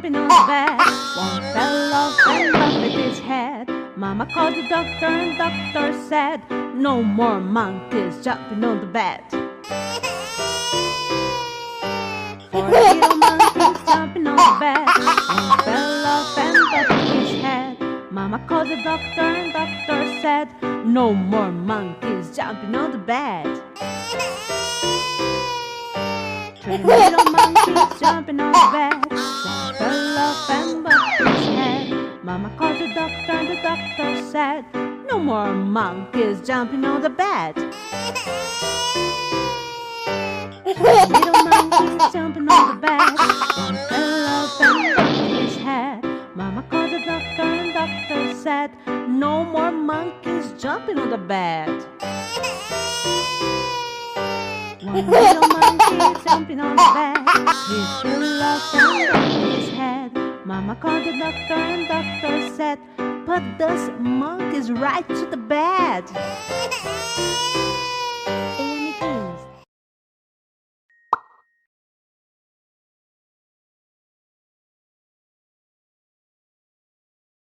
jumping on the bed. One fell off and bumped his head. Mama called the doctor and doctor said, no more monkeys jumping on the bed. Four little monkeys jumping on the bed. One fell off and bumped his head. Mama called the doctor and doctor said, no more monkeys jumping on the bed. Three little monkeys jumping on the bed. One fell off and bumped his head. Mama called the doctor and the doctor said, no more monkeys jumping on the bed. Three little monkeys jumping on the bed. One fell off and bumped his head. Mama called the doctor and doctor said, no more monkeys jumping on the bed. One little monkey jumping on the bed. He fell off and bumped his head. Mama called the doctor and doctor said, put those monkeys right to the bed.